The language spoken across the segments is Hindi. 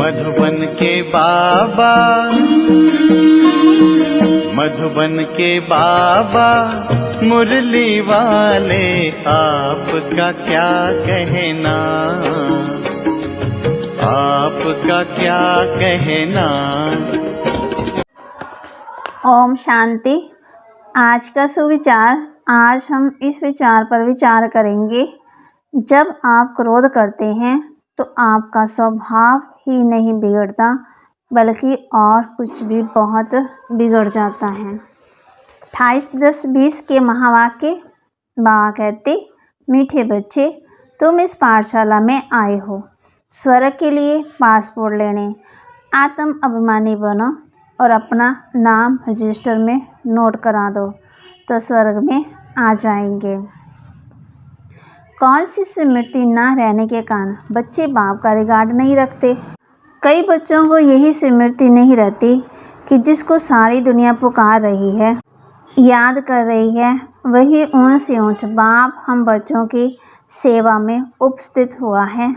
मधुबन के बाबा, मधुबन के बाबा मुरली वाले, आपका क्या कहना, आपका क्या कहना। ओम शांति। आज का सुविचार। आज हम इस विचार पर विचार करेंगे। जब आप क्रोध करते हैं तो आपका स्वभाव ही नहीं बिगड़ता, बल्कि और कुछ भी बहुत बिगड़ जाता है। 28-10-20 के महावाक्य। बाबा कहते, मीठे बच्चे, तुम इस पाठशाला में आए हो स्वर्ग के लिए पासपोर्ट लेने। आत्म अभिमानी बनो और अपना नाम रजिस्टर में नोट करा दो तो स्वर्ग में आ जाएंगे। कौन सी स्मृति ना रहने के कारण बच्चे बाप का रिगार्ड नहीं रखते। कई बच्चों को यही स्मृति नहीं रहती कि जिसको सारी दुनिया पुकार रही है, याद कर रही है, वही ऊंच से ऊंच बाप हम बच्चों की सेवा में उपस्थित हुआ है।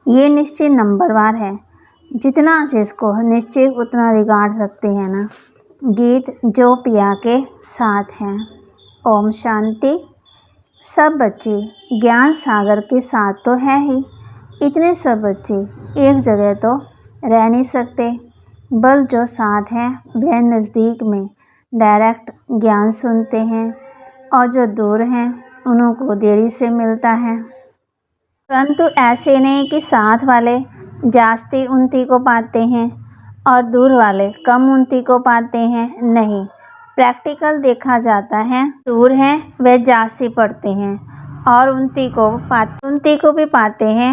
ये निश्चय नंबरवार है। जितना जिसको निश्चय उतना रिगार्ड रखते हैं ना। गीत जो पिया के साथ हैं। ओम शांति। सब बच्चे ज्ञान सागर के साथ तो है ही। इतने सब बच्चे एक जगह तो रह नहीं सकते, बल जो साथ हैं वह नज़दीक में डायरेक्ट ज्ञान सुनते हैं और जो दूर हैं उनको देरी से मिलता है। परंतु ऐसे नहीं कि साथ वाले जास्ती उन्नति को पाते हैं और दूर वाले कम उन्नति को पाते हैं। नहीं, प्रैक्टिकल देखा जाता है। दूर हैं वे जास्ती पढ़ते हैं और उन्नति को भी पाते हैं।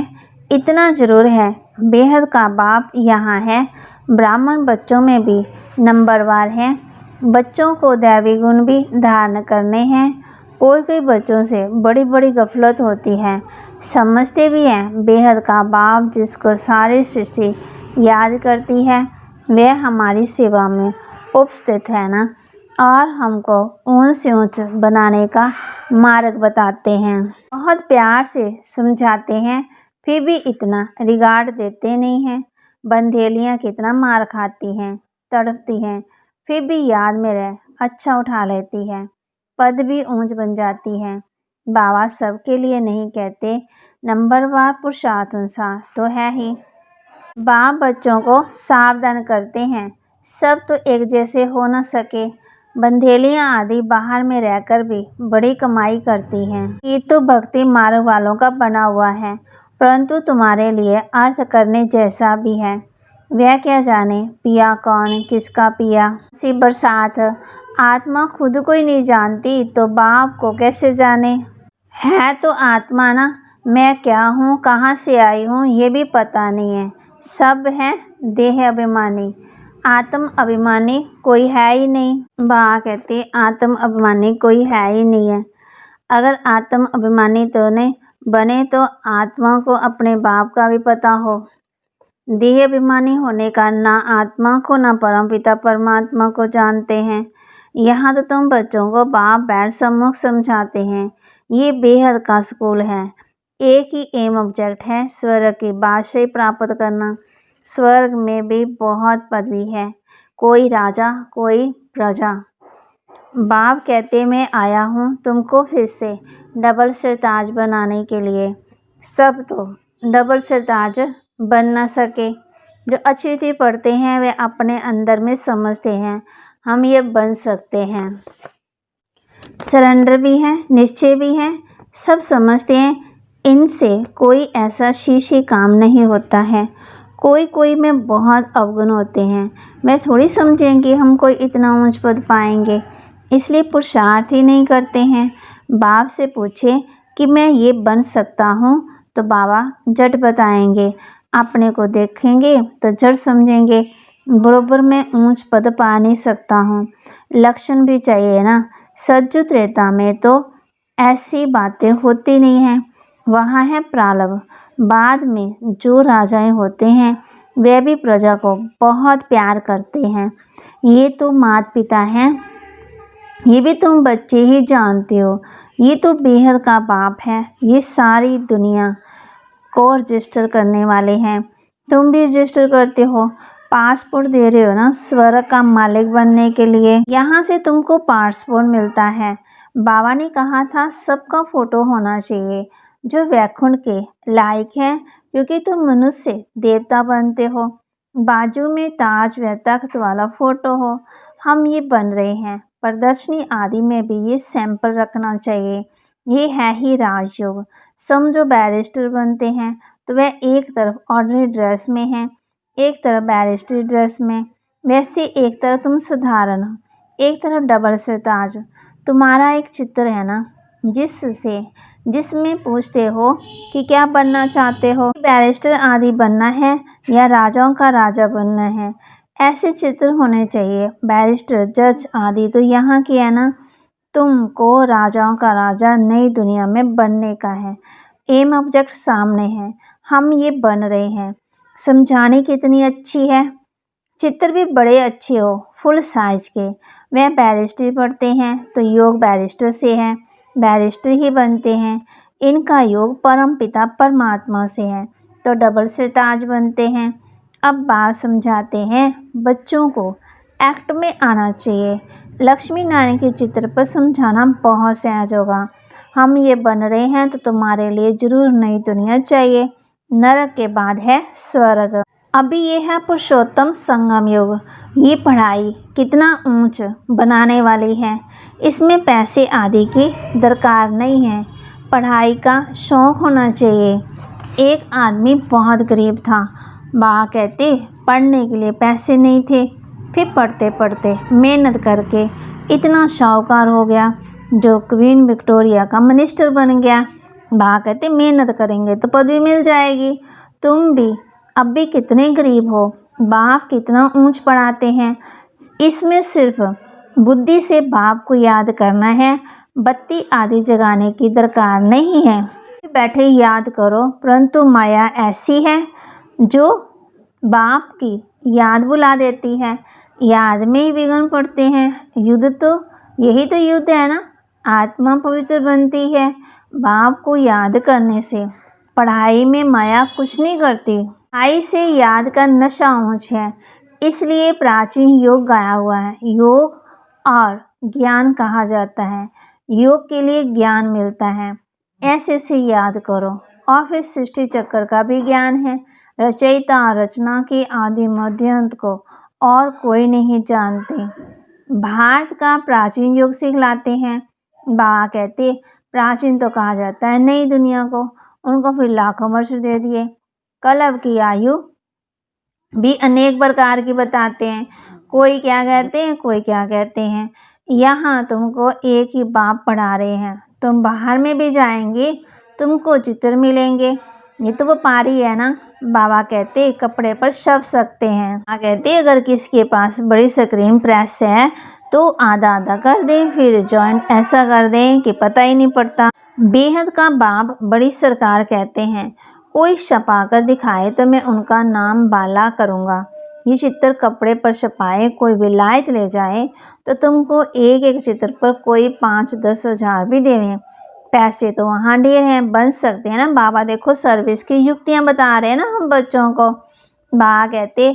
इतना जरूर है, बेहद का बाप यहाँ है। ब्राह्मण बच्चों में भी नंबरवार है। बच्चों को दैवी गुण भी धारण करने हैं। कोई बच्चों से बड़ी बड़ी गफलत होती है, समझते भी हैं। बेहद का बाप जिसको सारी सृष्टि याद करती है, वह हमारी सेवा में उपस्थित है ना, और हमको ऊंच से ऊंच बनाने का मार्ग बताते हैं। बहुत प्यार से समझाते हैं, फिर भी इतना रिगार्ड देते नहीं हैं। बंधेलियाँ कितना मार खाती हैं, तड़पती हैं, फिर भी याद में रह अच्छा उठा लेती है, पद भी ऊंच बन जाती है। बाबा सबके लिए नहीं कहते, नंबरवार पुरुषार्थ अनुसार तो है ही। बाप बच्चों को सावधान करते हैं, सब तो एक जैसे हो न सके। बंधेलियाँ आदि बाहर में रहकर भी बड़ी कमाई करती हैं। ये तो भक्ति मार्ग वालों का बना हुआ है, परंतु तुम्हारे लिए अर्थ करने जैसा भी है। वह क्या जाने पिया कौन, किसका पिया। सी बरसात आत्मा खुद को ही नहीं जानती तो बाप को कैसे जाने। है तो आत्मा ना, मैं क्या हूँ, कहाँ से आई हूँ, ये भी पता नहीं है। सब है देह अभिमानी, आत्म अभिमानी कोई है ही नहीं। बाबा कहते, आत्म अभिमानी कोई है ही नहीं है। अगर आत्म अभिमानी तो नहीं बने तो आत्मा को अपने बाप का भी पता हो। देह अभिमानी होने का ना आत्मा को ना परमपिता परमात्मा को जानते हैं। यहाँ तो तुम बच्चों को बाप बैठ सम्मुख समझाते हैं। ये बेहद का स्कूल है। एक ही एम ऑब्जेक्ट है, स्वर्ग की बादशाही प्राप्त करना। स्वर्ग में भी बहुत पदवी है, कोई राजा कोई प्रजा। बाप कहते, मैं आया हूँ तुमको फिर से डबल सिरताज बनाने के लिए। सब तो डबल सिरताज बन न सके। जो अच्छी रीति पढ़ते हैं वे अपने अंदर में समझते हैं, हम ये बन सकते हैं। सरेंडर भी है, निश्चय भी है, सब समझते हैं। इनसे कोई ऐसा शीशी काम नहीं होता है। कोई में बहुत अवगुण होते हैं। वे थोड़ी समझेंगे हम कोई इतना ऊंच पद पाएंगे, इसलिए पुरुषार्थ ही नहीं करते हैं। बाप से पूछे कि मैं ये बन सकता हूँ तो बाबा झट बताएंगे। अपने को देखेंगे तो झट समझेंगे, बरोबर मैं ऊंच पद पा नहीं सकता हूँ। लक्षण भी चाहिए ना। सज्जु त्रेता में तो ऐसी बातें होती नहीं हैं, वहाँ है प्रारब्ध। बाद में जो राजाएं होते हैं वे भी प्रजा को बहुत प्यार करते हैं। ये तो माता पिता हैं, ये भी तुम बच्चे ही जानते हो। ये तो बेहद का बाप है। ये सारी दुनिया को रजिस्टर करने वाले हैं। तुम भी रजिस्टर करते हो, पासपोर्ट दे रहे हो ना स्वर्ग का मालिक बनने के लिए। यहाँ से तुमको पासपोर्ट मिलता है। बाबा ने कहा था सबका फोटो होना चाहिए जो वैकुंठ के लायक है, क्योंकि तुम मनुष्य देवता बनते हो। बाजू में ताज व तख्त वाला फोटो हो। हम ये बन रहे हैं। प्रदर्शनी आदि में भी ये सैंपल रखना चाहिए। ये है ही राजयोग। समझो बैरिस्टर बनते हैं तो वह एक तरफ ऑर्डिनरी ड्रेस में है, एक तरफ बैरिस्टर ड्रेस में। वैसे एक तरफ तुम साधारण हो, एक तरफ डबल सरताज। तुम्हारा एक चित्र है ना जिसमें पूछते हो कि क्या बनना चाहते हो, बैरिस्टर आदि बनना है या राजाओं का राजा बनना है। ऐसे चित्र होने चाहिए। बैरिस्टर जज आदि तो यहाँ की है ना। तुमको राजाओं का राजा नई दुनिया में बनने का है। एम ऑब्जेक्ट सामने है, हम ये बन रहे हैं। समझाने कितनी अच्छी है। चित्र भी बड़े अच्छे हो, फुल साइज के। वह बैरिस्ट्री पढ़ते हैं तो योग बैरिस्टर से है, बैरिस्टर ही बनते हैं। इनका योग परम पिता परमात्मा से है तो डबल सरताज बनते हैं। अब बात समझाते हैं बच्चों को। एक्ट में आना चाहिए। लक्ष्मी नारायण के चित्र पर समझाना बहुत सहज होगा। हम ये बन रहे हैं तो तुम्हारे लिए जरूर नई दुनिया चाहिए। नरक के बाद है स्वर्ग। अभी ये है पुरुषोत्तम संगम युग। ये पढ़ाई कितना ऊंच बनाने वाली है। इसमें पैसे आदि की दरकार नहीं है। पढ़ाई का शौक़ होना चाहिए। एक आदमी बहुत गरीब था। बाबा कहते पढ़ने के लिए पैसे नहीं थे। फिर पढ़ते पढ़ते मेहनत करके इतना शाहूकार हो गया जो क्वीन विक्टोरिया का मिनिस्टर बन गया। बाबा कहते मेहनत करेंगे तो पदवी मिल जाएगी। तुम भी अब भी कितने गरीब हो, बाप कितना ऊंच पढ़ाते हैं। इसमें सिर्फ बुद्धि से बाप को याद करना है, बत्ती आदि जगाने की दरकार नहीं है। बैठे याद करो, परंतु माया ऐसी है जो बाप की याद बुला देती है। याद में ही विघ्न पड़ते हैं। युद्ध तो यही तो युद्ध है ना। आत्मा पवित्र बनती है बाप को याद करने से। पढ़ाई में माया कुछ नहीं करती। पढ़ाई से याद का नशा ऊंच है, इसलिए प्राचीन योग गाया हुआ है। योग और ज्ञान कहा जाता है। योग के लिए ज्ञान मिलता है। ऐसे से याद करो। और फिर सृष्टि चक्र का भी ज्ञान है। रचयिता रचना के आदि मध्य अंत को और कोई नहीं जानते। भारत का प्राचीन योग सिखलाते हैं। बाबा कहते प्राचीन तो कहा जाता है नई दुनिया को। उनको फिर लाखों वर्ष दे दिए। कलव की आयु भी अनेक प्रकार की बताते हैं। कोई क्या कहते हैं, कोई क्या कहते हैं। यहाँ तुमको एक ही बाप पढ़ा रहे हैं। तुम बाहर में भी जाएंगे तुमको चित्र मिलेंगे। ये तो व्यापारी है ना। बाबा कहते कपड़े पर छप सकते हैं। बाबा कहते अगर किसी के पास बड़ी स्क्रीन प्रेस है तो आधा आधा कर दें, फिर जॉइंट ऐसा कर दें कि पता ही नहीं पड़ता। बेहद का बाप बड़ी सरकार कहते हैं। कोई छपा कर दिखाए तो मैं उनका नाम बाला करूँगा। ये चित्र कपड़े पर छपाए कोई विलायत ले जाए तो तुमको एक एक चित्र पर कोई 5-10 हज़ार भी देवें। पैसे तो वहाँ ढेर हैं, बन सकते हैं ना। बाबा देखो सर्विस की युक्तियाँ बता रहे हैं ना हम बच्चों को। बाबा कहते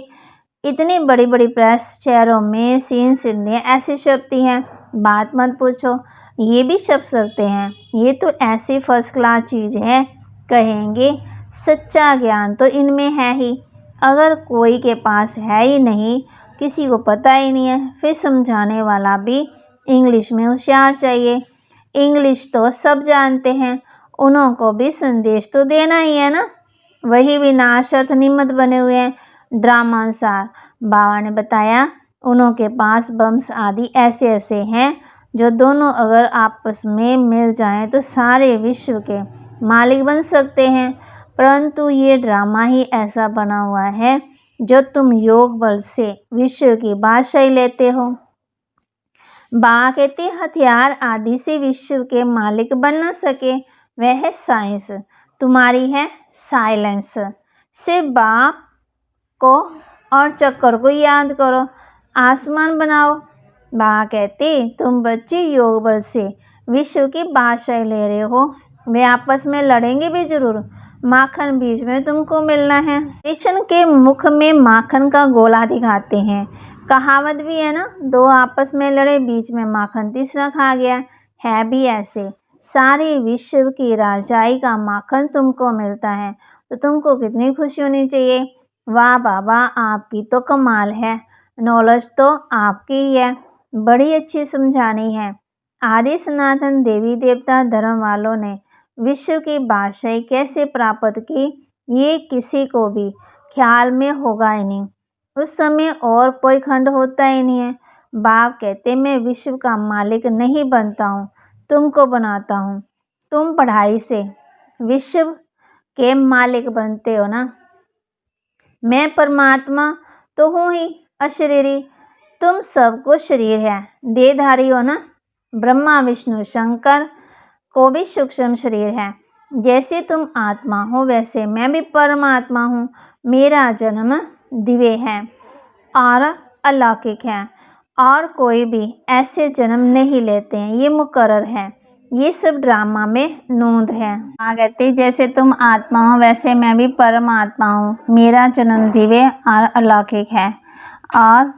इतनी बड़ी बड़ी प्रेस शहरों में सीन सिडनी ऐसी छपती हैं, बात मत पूछो। ये भी छप सकते हैं। ये तो ऐसी फर्स्ट क्लास चीज़ है। कहेंगे सच्चा ज्ञान तो इनमें है ही। अगर कोई के पास है ही नहीं, किसी को पता ही नहीं है, फिर समझाने वाला भी इंग्लिश में होशियार चाहिए। इंग्लिश तो सब जानते हैं, उनको भी संदेश तो देना ही है ना। वही विनाश अर्थ निमित्त बने हुए हैं। ड्रामा अनुसार बाबा ने बताया उनके पास बम्स आदि ऐसे ऐसे हैं जो दोनों अगर आपस में मिल जाएं तो सारे विश्व के मालिक बन सकते हैं। परंतु ये ड्रामा ही ऐसा बना हुआ है जो तुम योग बल से विश्व की बादशाही लेते हो। बाबा कहते हथियार आदि से विश्व के मालिक बन न सके, वह है साइंस। तुम्हारी है साइलेंस। से बाप को और चक्कर को याद करो, आसमान बनाओ। बाबा कहते तुम बच्चे योग बल से विश्व की बादशाही ले रहे हो। वे आपस में लड़ेंगे भी जरूर, माखन बीच में तुमको मिलना है। कृष्ण के मुख में माखन का गोला दिखाते हैं। कहावत भी है ना, दो आपस में लड़े, बीच में माखन तीसरा खा गया। है भी ऐसे, सारे विश्व की राजाई का माखन तुमको मिलता है तो तुमको कितनी खुशी होनी चाहिए। वाह बाबा, आपकी तो कमाल है, नॉलेज तो आपकी ही है, बड़ी अच्छी समझानी है। आदि सनातन देवी देवता धर्म वालों ने विश्व की बादशाही कैसे प्राप्त की, ये किसी को भी ख्याल में होगा ही नहीं। उस समय और कोई खंड होता ही नहीं है। बाप कहते, मैं विश्व का मालिक नहीं बनता हूँ, तुमको बनाता हूँ। तुम पढ़ाई से विश्व के मालिक बनते हो ना। मैं परमात्मा तो हूँ ही अशरीरी, तुम सबको शरीर है, देहधारी हो ना। ब्रह्मा विष्णु शंकर को भी सूक्ष्म शरीर है। जैसे तुम आत्मा हो वैसे मैं भी परमात्मा हूँ। मेरा जन्म दिव्य है और अलौकिक है, और कोई भी ऐसे जन्म नहीं लेते हैं, ये मुकर्रर है। ये सब ड्रामा में नोंद है। कहते जैसे तुम आत्मा हो वैसे मैं भी परमात्मा हूँ, मेरा जन्म दिव्य और अलौकिक है, और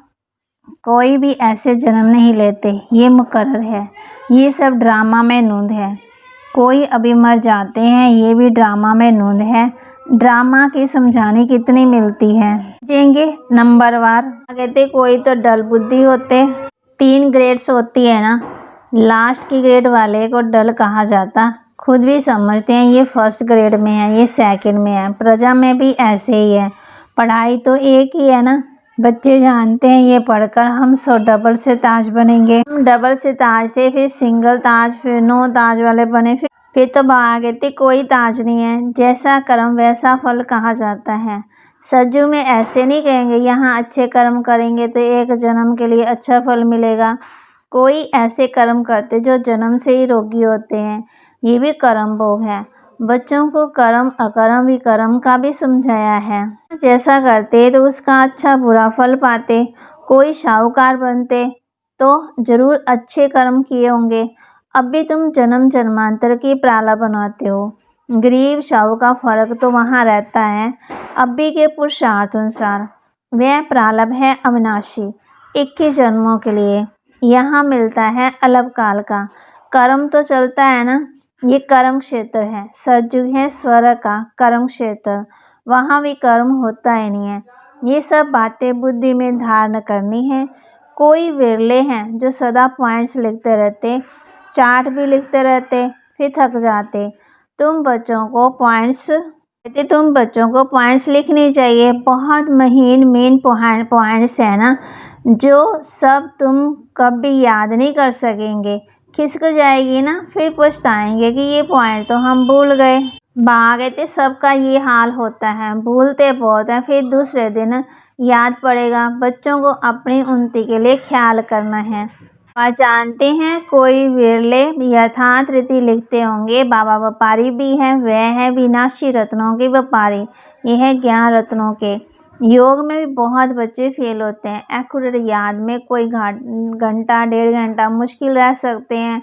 कोई भी ऐसे जन्म नहीं लेते, ये मुकर्रर है। ये सब ड्रामा में नोंद है। कोई अभी मर जाते हैं, ये भी ड्रामा में नोंद है। ड्रामा की समझानी कितनी मिलती है, समझेंगे नंबरवार। कहते कोई तो डल बुद्धि होते, 3 ग्रेड्स होती है ना, लास्ट की ग्रेड वाले को डल कहा जाता। खुद भी समझते हैं ये फर्स्ट ग्रेड में है, ये सेकंड में है। प्रजा में भी ऐसे ही है, पढ़ाई तो एक ही है ना। बच्चे जानते हैं ये पढ़कर हम 100 डबल से ताज बनेंगे, हम डबल से ताज थे, फिर सिंगल ताज, फिर 9 ताज वाले बने, फिर तो आगे थे कोई ताज नहीं है। जैसा कर्म वैसा फल कहा जाता है। सज्जू में ऐसे नहीं कहेंगे यहाँ अच्छे कर्म करेंगे तो एक जन्म के लिए अच्छा फल मिलेगा। कोई ऐसे कर्म करते जो जन्म से ही रोगी होते हैं, ये भी कर्म भोग है। बच्चों को कर्म अकर्म विकर्म का भी समझाया है। जैसा करते तो उसका अच्छा बुरा फल पाते। कोई शाहूकार बनते तो जरूर अच्छे कर्म किए होंगे। अब भी तुम जन्म जन्मांतर की प्राला बनाते हो। गरीब शाहू का फर्क तो वहाँ रहता है। अब भी के पुरुषार्थ अनुसार वह प्रारब्ध है अविनाशी, 21 जन्मों के लिए। यहाँ मिलता है अलग काल का। कर्म तो चलता है ना, ये कर्म क्षेत्र है। सतयुग है स्वर्ग का कर्म क्षेत्र, वहाँ भी कर्म होता ही नहीं है। ये सब बातें बुद्धि में धारण करनी है। कोई विरले हैं जो सदा पॉइंट्स लिखते रहते, चार्ट भी लिखते रहते, फिर थक जाते। तुम बच्चों को पॉइंट्स लिखनी चाहिए। बहुत महीन मेन पॉइंट्स है ना, जो सब तुम कभी याद नहीं कर सकेंगे। खिसक जाएगी ना, फिर पछताएंगे कि ये पॉइंट तो हम भूल गए। कहते सबका ये हाल होता है, भूलते बहुत है, फिर दूसरे दिन याद पड़ेगा। बच्चों को अपनी उन्नति के लिए ख्याल करना है। और जानते हैं कोई विरले यथार्थ रीति लिखते होंगे। बाबा व्यापारी भी है, वह है विनाशी रत्नों के व्यापारी, यह है ज्ञान रत्नों के। योग में भी बहुत बच्चे फेल होते हैं। एक्यूरेट याद में कोई घंटा 1.5 घंटा मुश्किल रह सकते हैं,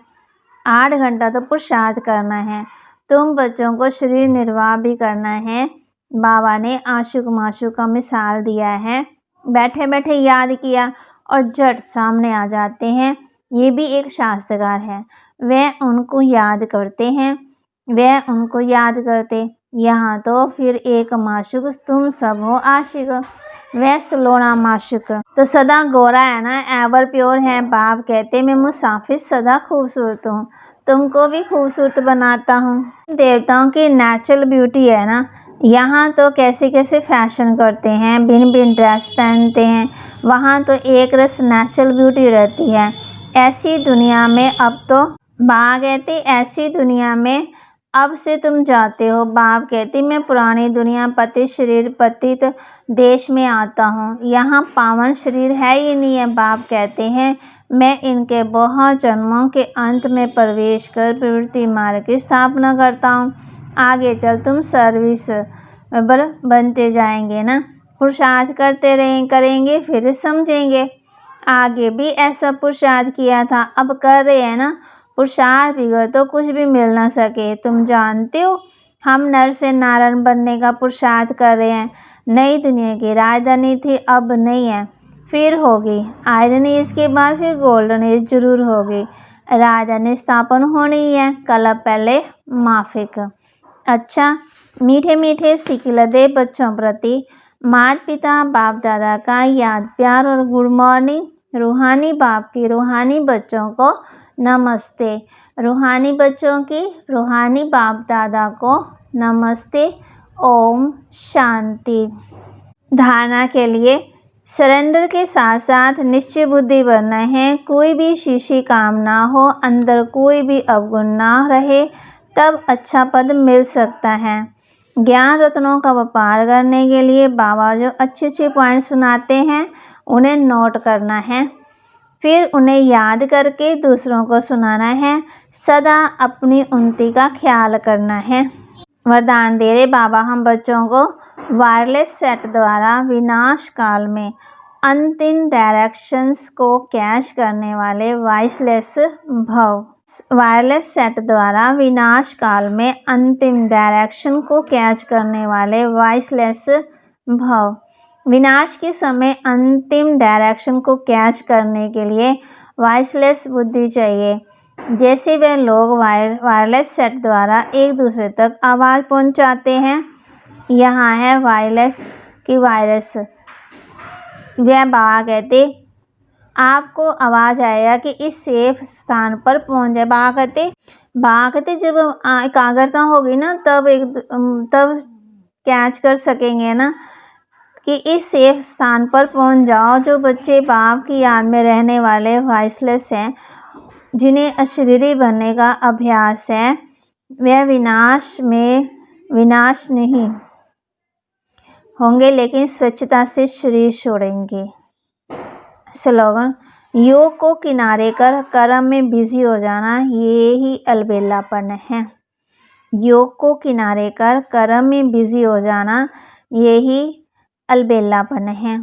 8 घंटा तो पुरुषार्थ करना है। तुम बच्चों को शरीर निर्वाह भी करना है। बाबा ने आशुक माशुक का मिसाल दिया है, बैठे बैठे याद किया और झट सामने आ जाते हैं। ये भी एक शास्त्रकार है, वह उनको याद करते। यहाँ तो फिर एक माशुक, तुम सब हो आशिक, वह सलोना माशुक तो सदा गोरा है ना, एवर प्योर है। बाप कहते मैं मुसाफिर सदा खूबसूरत हूँ, तुमको भी खूबसूरत बनाता हूँ। देवताओं की नेचुरल ब्यूटी है ना, यहाँ तो कैसे कैसे फैशन करते हैं, भिन्न भिन्न ड्रेस पहनते हैं। वहाँ तो एक रस नेचुरल ब्यूटी रहती है। ऐसी दुनिया में अब तो कहते ऐसी दुनिया में अब से तुम जाते हो। बाप कहती मैं पुरानी दुनिया पतित शरीर पतित देश में आता हूँ, यहाँ पावन शरीर है ही नहीं है। बाप कहते हैं मैं इनके बहुत जन्मों के अंत में प्रवेश कर प्रवृत्ति मार्ग की स्थापना करता हूँ। आगे चल तुम सर्विस बनते जाएंगे ना, पुरुषार्थ करते करेंगे फिर समझेंगे। आगे भी ऐसा पुरुषार्थ किया था, अब कर रहे हैं ना। पुरुषार्थ बिगड़ तो कुछ भी मिल ना सके। तुम जानते हो हम नर से नारायण बनने का पुरुषार्थ कर रहे हैं। नई दुनिया की राजधानी थी, अब नहीं है, फिर होगी। आयरन एज के बाद फिर गोल्डन एज जरूर होगी। राजधानी स्थापन होनी है, कल पहले माफिक। अच्छा, मीठे मीठे सिकिलदे बच्चों प्रति माता पिता बाप दादा का याद प्यार और गुड मॉर्निंग। रूहानी बाप की रूहानी बच्चों को नमस्ते। रूहानी बच्चों की रूहानी बाप दादा को नमस्ते। ओम शांति। धारणा के लिए सरेंडर के साथ साथ निश्चय बुद्धि बनना है। कोई भी शीशी काम ना हो, अंदर कोई भी अवगुण ना रहे, तब अच्छा पद मिल सकता है। ज्ञान रत्नों का व्यापार करने के लिए बाबा जो अच्छे अच्छे पॉइंट सुनाते हैं उन्हें नोट करना है, फिर उन्हें याद करके दूसरों को सुनाना है। सदा अपनी उन्नति का ख्याल करना है। वरदान दे रहे बाबा हम बच्चों को वायरलेस सेट द्वारा विनाश काल में अंतिम डायरेक्शंस को कैच करने वाले वॉइसलेस भव। वायरलेस सेट द्वारा विनाश काल में अंतिम डायरेक्शन को कैच करने वाले वॉइसलेस भव। विनाश के समय अंतिम डायरेक्शन को कैच करने के लिए वॉइसलेस बुद्धि चाहिए। जैसे वे लोग वायरलेस सेट द्वारा एक दूसरे तक आवाज़ पहुंचाते हैं, यहाँ है वायरलेस की वायरस। वह बाबा कहते आपको आवाज़ आएगा कि इस सेफ स्थान पर पहुंच जाए। बाबा कहते जब एकाग्रता होगी ना तब कैच कर सकेंगे ना कि इस सेफ स्थान पर पहुंच जाओ। जो बच्चे बाप की याद में रहने वाले वॉइसलेस हैं, जिन्हें अशरीरी बनने का अभ्यास है, वह विनाश नहीं होंगे, लेकिन स्वच्छता से शरीर छोड़ेंगे। स्लोगन, योग को किनारे कर कर्म में बिजी हो जाना, ये ही अलबेलापन है। योग को किनारे कर कर्म में बिजी हो जाना, ये ही अलबेलापन है।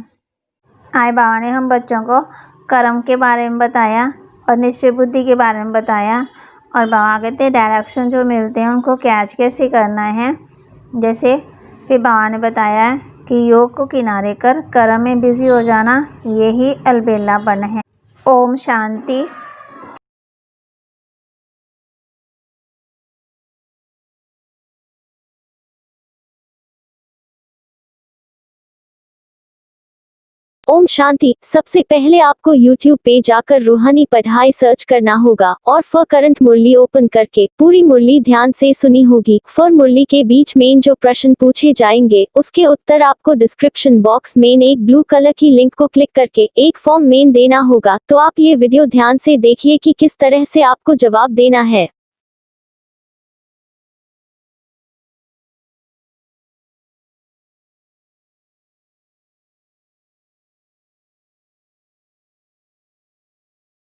आए बाबा ने हम बच्चों को कर्म के बारे में बताया और निश्चय बुद्धि के बारे में बताया, और बाबा कहते डायरेक्शन जो मिलते हैं उनको कैच कैसे करना है। जैसे फिर बाबा ने बताया कि योग को किनारे कर कर्म में बिजी हो जाना, यही अलबेलापन है। ओम शांति। ओम शांति। सबसे पहले आपको YouTube पे जाकर रूहानी पढ़ाई सर्च करना होगा और फॉर करंट मुरली ओपन करके पूरी मुरली ध्यान से सुनी होगी। फॉर मुरली के बीच में जो प्रश्न पूछे जाएंगे उसके उत्तर आपको डिस्क्रिप्शन बॉक्स में एक ब्लू कलर की लिंक को क्लिक करके एक फॉर्म में देना होगा। तो आप ये वीडियो ध्यान से देखिए कि किस तरह से आपको जवाब देना है।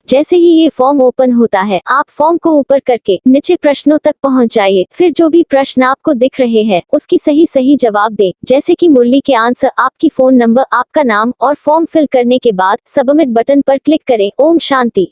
जैसे ही ये फॉर्म ओपन होता है, आप फॉर्म को ऊपर करके नीचे प्रश्नों तक पहुंच जाइए। फिर जो भी प्रश्न आपको दिख रहे हैं उसकी सही जवाब दें। जैसे कि मुरली के आंसर, आपकी फोन नंबर, आपका नाम और फॉर्म फिल करने के बाद सबमिट बटन पर क्लिक करें। ओम शांति।